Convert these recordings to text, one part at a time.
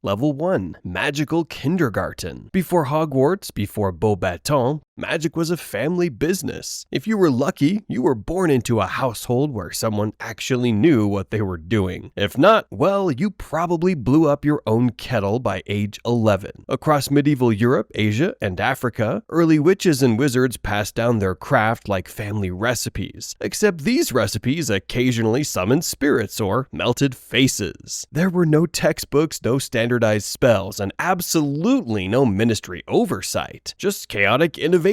Level 1. Magical Kindergarten. Before Hogwarts, before Beauxbatons, magic was a family business. If you were lucky, you were born into a household where someone actually knew what they were doing. If not, well, you probably blew up your own kettle by age 11. Across medieval Europe, Asia, and Africa, early witches and wizards passed down their craft like family recipes, except these recipes occasionally summoned spirits or melted faces. There were no textbooks, no standardized spells, and absolutely no ministry oversight, just chaotic innovation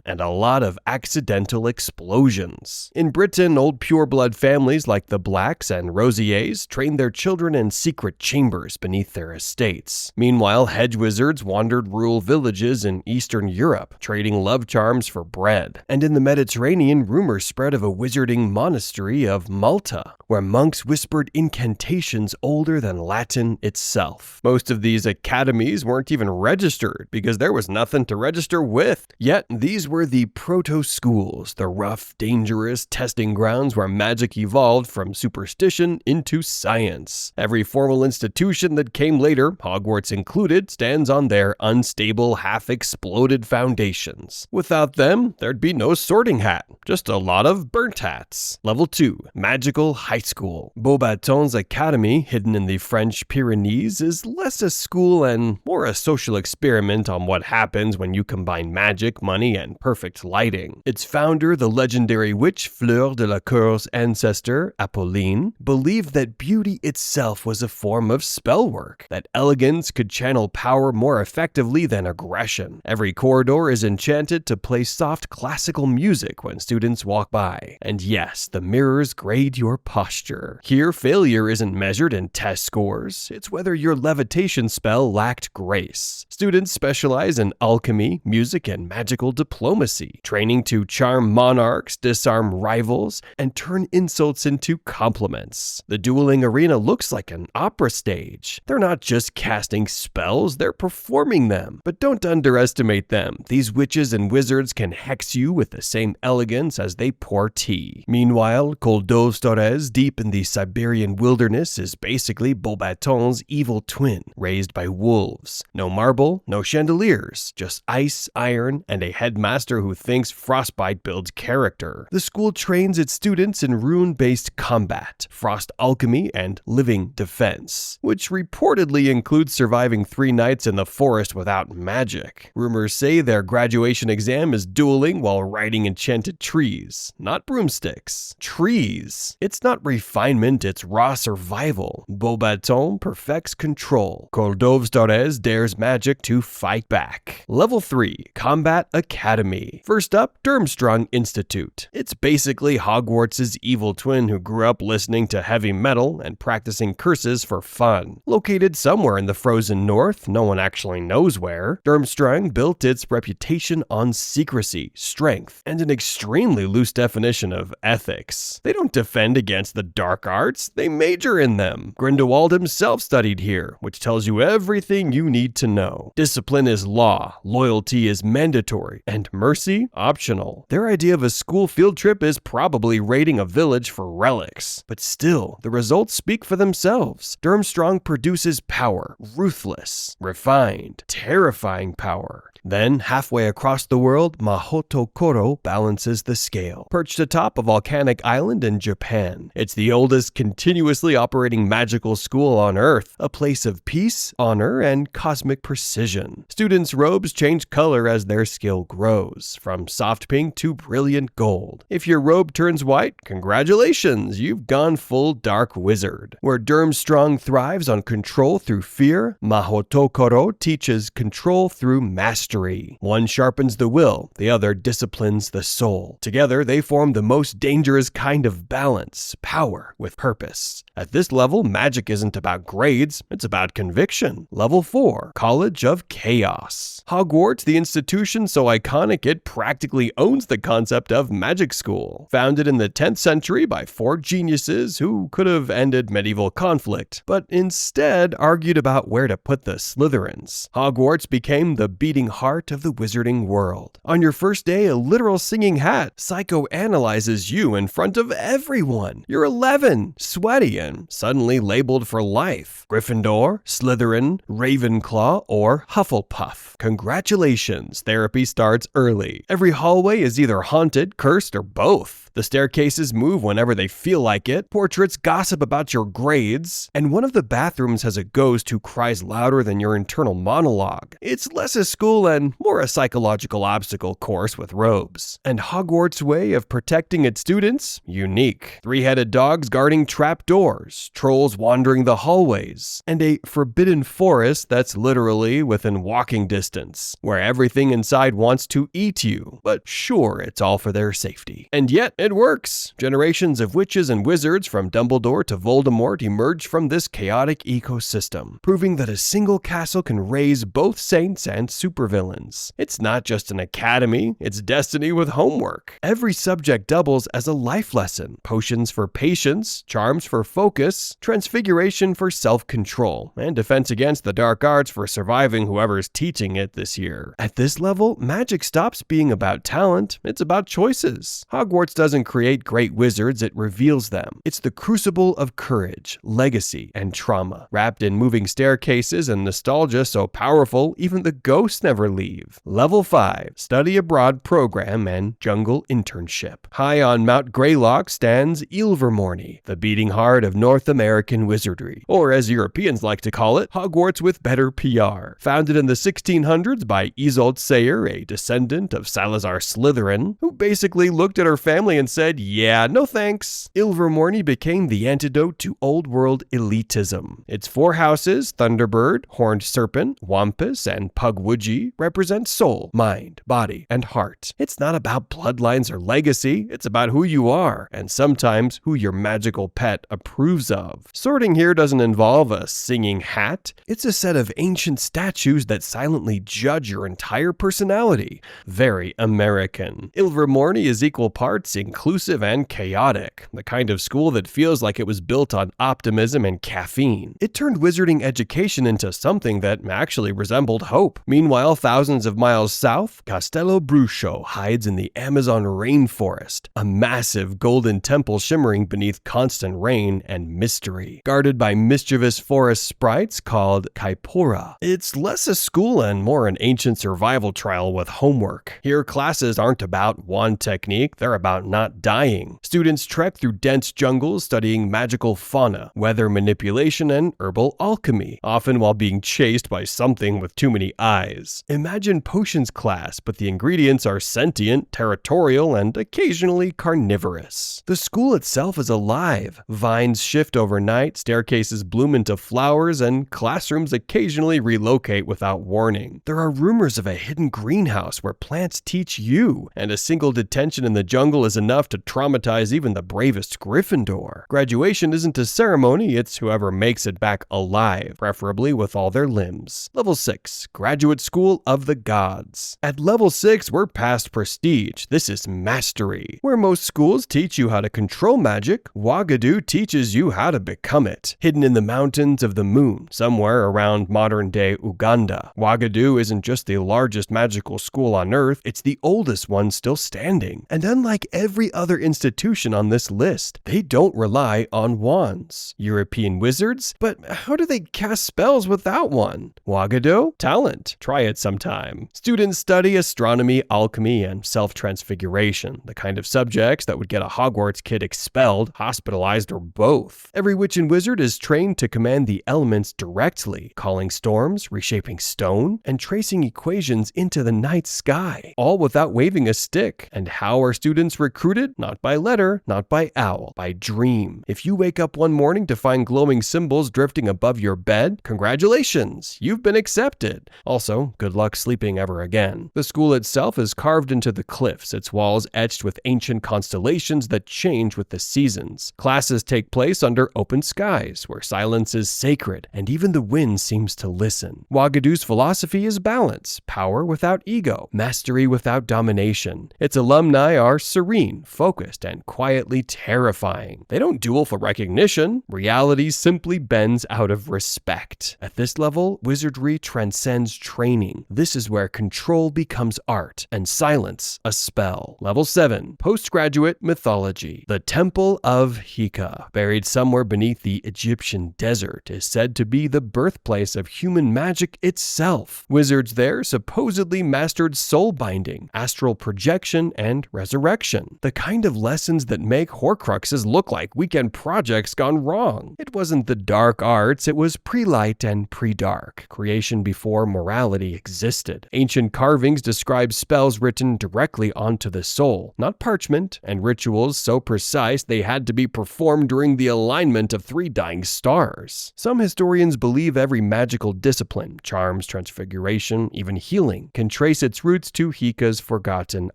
and a lot of accidental explosions. In Britain, old pureblood families like the Blacks and Rosiers trained their children in secret chambers beneath their estates. Meanwhile, hedge wizards wandered rural villages in Eastern Europe, trading love charms for bread. And in the Mediterranean, rumors spread of a wizarding monastery of Malta, where monks whispered incantations older than Latin itself. Most of these academies weren't even registered because there was nothing to register with. Yet, these were the proto-schools, the rough, dangerous testing grounds where magic evolved from superstition into science. Every formal institution that came later, Hogwarts included, stands on their unstable, half-exploded foundations. Without them, there'd be no Sorting Hat, just a lot of burnt hats. Level 2. Magical High School. Beauxbatons Academy, hidden in the French Pyrenees, is less a school and more a social experiment on what happens when you combine magic, money, and perfect lighting. Its founder, the legendary witch Fleur de la Cour's ancestor, Apolline, believed that beauty itself was a form of spellwork, that elegance could channel power more effectively than aggression. Every corridor is enchanted to play soft classical music when students walk by. And yes, the mirrors grade your posture. Here, failure isn't measured in test scores, it's whether your levitation spell lacked grace. Students specialize in alchemy, music, and magical diplomacy, training to charm monarchs, disarm rivals, and turn insults into compliments. The dueling arena looks like an opera stage. They're not just casting spells, they're performing them. But don't underestimate them. These witches and wizards can hex you with the same elegance as they pour tea. Meanwhile, Coldovstores, deep in the Siberian wilderness, is basically Beauxbatons' evil twin, raised by wolves. No marble, no chandeliers, just ice, iron, and a headmaster who thinks frostbite builds character. The school trains its students in rune-based combat, frost alchemy, and living defense, which reportedly includes surviving 3 nights in the forest without magic. Rumors say their graduation exam is dueling while riding enchanted trees, not broomsticks. Trees. It's not refinement, it's raw survival. Beauxbatons perfects control. Coldovstores dares magic to fight back. Level 3. Combat Academy. First up, Durmstrang Institute. It's basically Hogwarts' evil twin who grew up listening to heavy metal and practicing curses for fun. Located somewhere in the frozen north, no one actually knows where, Durmstrang built its reputation on secrecy, strength, and an extremely loose definition of ethics. They don't defend against the dark arts, they major in them. Grindelwald himself studied here, which tells you everything you need to know. Discipline is law, loyalty is mandatory, and mercy optional. Their idea of a school field trip is probably raiding a village for relics. But still, the results speak for themselves. Durmstrang produces power, ruthless, refined, terrifying power. Then, halfway across the world, Mahoto Koro balances the scale. Perched atop a volcanic island in Japan, it's the oldest continuously operating magical school on Earth, a place of peace, honor, and cosmic precision. Students' robes change color as their skill grows, from soft pink to brilliant gold. If your robe turns white, congratulations, you've gone full dark wizard. Where Durmstrang thrives on control through fear, Mahoto Koro teaches control through mastery. One sharpens the will, the other disciplines the soul. Together, they form the most dangerous kind of balance, power with purpose. At this level, magic isn't about grades, it's about conviction. Level 4, College of Chaos. Hogwarts, the institution so iconic it practically owns the concept of magic school. Founded in the 10th century by 4 geniuses who could have ended medieval conflict, but instead argued about where to put the Slytherins. Hogwarts became the beating heart of the wizarding world. On your first day, a literal singing hat psychoanalyzes you in front of everyone. You're 11, sweaty, and suddenly labeled for life. Gryffindor, Slytherin, Ravenclaw, or Hufflepuff. Congratulations, therapy starts early. Every hallway is either haunted, cursed, or both. The staircases move whenever they feel like it, portraits gossip about your grades, and one of the bathrooms has a ghost who cries louder than your internal monologue. It's less a school and more a psychological obstacle course with robes. And Hogwarts' way of protecting its students? Unique. Three-headed dogs guarding trapdoors, trolls wandering the hallways, and a forbidden forest that's literally within walking distance, where everything inside wants to eat you, but sure, it's all for their safety. And yet, it works. Generations of witches and wizards from Dumbledore to Voldemort emerge from this chaotic ecosystem, proving that a single castle can raise both saints and supervillains. It's not just an academy, it's destiny with homework. Every subject doubles as a life lesson. Potions for patience, charms for focus, transfiguration for self-control, and defense against the dark arts for surviving whoever's teaching it this year. At this level, magic stops being about talent, it's about choices. Hogwarts doesn't create great wizards, it reveals them. It's the crucible of courage, legacy, and trauma, wrapped in moving staircases and nostalgia so powerful even the ghosts never leave. Level 5, Study Abroad Program and Jungle Internship. High on Mount Greylock stands Ilvermorny, the beating heart of North American wizardry, or as Europeans like to call it, Hogwarts with better PR. Founded in the 1600s by Isolde Sayer, a descendant of Salazar Slytherin, who basically looked at her family and said, yeah, no thanks. Ilvermorny became the antidote to old world elitism. Its 4 houses, Thunderbird, Horned Serpent, Wampus, and Pugwudgie, represent soul, mind, body, and heart. It's not about bloodlines or legacy, it's about who you are, and sometimes who your magical pet approves of. Sorting here doesn't involve a singing hat, it's a set of ancient statues that silently judge your entire personality. Very American. Ilvermorny is equal parts inclusive and chaotic, the kind of school that feels like it was built on optimism and caffeine. It turned wizarding education into something that actually resembled hope. Meanwhile, thousands of miles south, Castelobruxo hides in the Amazon rainforest, a massive golden temple shimmering beneath constant rain and mystery, guarded by mischievous forest sprites called Kaipora. It's less a school and more an ancient survival trial with homework. Here, classes aren't about wand technique, they're about not dying. Students trek through dense jungles studying magical fauna, weather manipulation, and herbal alchemy, often while being chased by something with too many eyes. Imagine potions class, but the ingredients are sentient, territorial, and occasionally carnivorous. The school itself is alive. Vines shift overnight, staircases bloom into flowers, and classrooms occasionally relocate without warning. There are rumors of a hidden greenhouse where plants teach you, and a single detention in the jungle is enough to traumatize even the bravest Gryffindor. Graduation isn't a ceremony, it's whoever makes it back alive, preferably with all their limbs. Level 6, Graduate School of the Gods. At level 6, we're past prestige. This is mastery. Where most schools teach you how to control magic, Uagadou teaches you how to become it. Hidden in the mountains of the moon, somewhere around modern-day Uganda, Uagadou isn't just the largest magical school on Earth, it's the oldest one still standing. And unlike every other institution on this list, they don't rely on wands. European wizards? But how do they cast spells without one? Uagadou? Talent. Try it sometime. Students study astronomy, alchemy, and self-transfiguration, the kind of subjects that would get a Hogwarts kid expelled, hospitalized, or both. Every witch and wizard is trained to command the elements directly, calling storms, reshaping stone, and tracing equations into the night sky, all without waving a stick. And how are students recruited? Not by letter, not by owl, by dream. If you wake up one morning to find glowing symbols drifting above your bed, congratulations, you've been accepted. Also, good luck sleeping ever again. The school itself is carved into the cliffs, its walls etched with ancient constellations that change with the seasons. Classes take place under open skies, where silence is sacred, and even the wind seems to listen. Uagadou's philosophy is balance, power without ego, mastery without domination. Its alumni are serene, driven, focused, and quietly terrifying. They don't duel for recognition. Reality simply bends out of respect. At this level, wizardry transcends training. This is where control becomes art and silence a spell. Level 7. Postgraduate Mythology. The Temple of Hika, buried somewhere beneath the Egyptian desert, is said to be the birthplace of human magic itself. Wizards there supposedly mastered soul binding, astral projection, and resurrection. The kind of lessons that make Horcruxes look like weekend projects gone wrong. It wasn't the dark arts, it was pre-light and pre-dark, creation before morality existed. Ancient carvings describe spells written directly onto the soul, not parchment, and rituals so precise they had to be performed during the alignment of 3 dying stars. Some historians believe every magical discipline, charms, transfiguration, even healing, can trace its roots to Hika's forgotten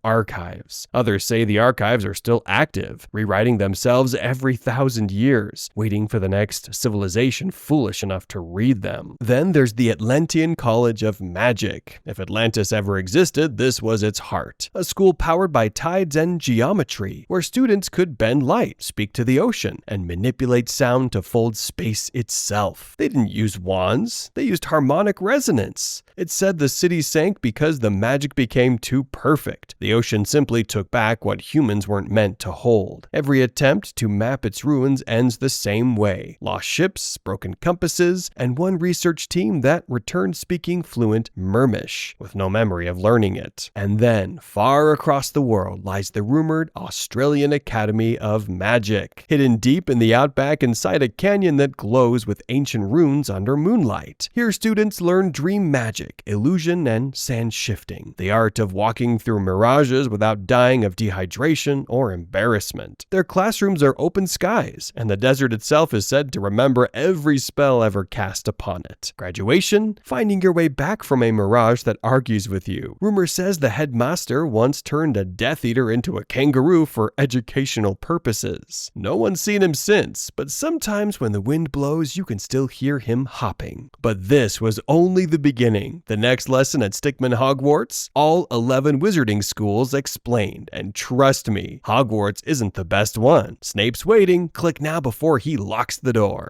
archives. Others say the archives are still active, rewriting themselves every 1,000 years, waiting for the next civilization foolish enough to read them. Then there's the Atlantean College of Magic. If Atlantis ever existed, this was its heart. A school powered by tides and geometry, where students could bend light, speak to the ocean, and manipulate sound to fold space itself. They didn't use wands, they used harmonic resonance. It's said the city sank because the magic became too perfect. The ocean simply took back what humans weren't meant to hold. Every attempt to map its ruins ends the same way. Lost ships, broken compasses, and one research team that returned speaking fluent Mermish, with no memory of learning it. And then, far across the world lies the rumored Australian Academy of Magic, hidden deep in the outback inside a canyon that glows with ancient runes under moonlight. Here students learn dream magic, illusion, and sand shifting, the art of walking through mirages without dying of dehydration or embarrassment. Their classrooms are open skies, and the desert itself is said to remember every spell ever cast upon it. Graduation? Finding your way back from a mirage that argues with you. Rumor says the headmaster once turned a Death Eater into a kangaroo for educational purposes. No one's seen him since, but sometimes when the wind blows, you can still hear him hopping. But this was only the beginning. The next lesson at Stickman Hogwarts? All 11 wizarding schools explained, and trust me, Hogwarts isn't the best one. Snape's waiting. Click now before he locks the door.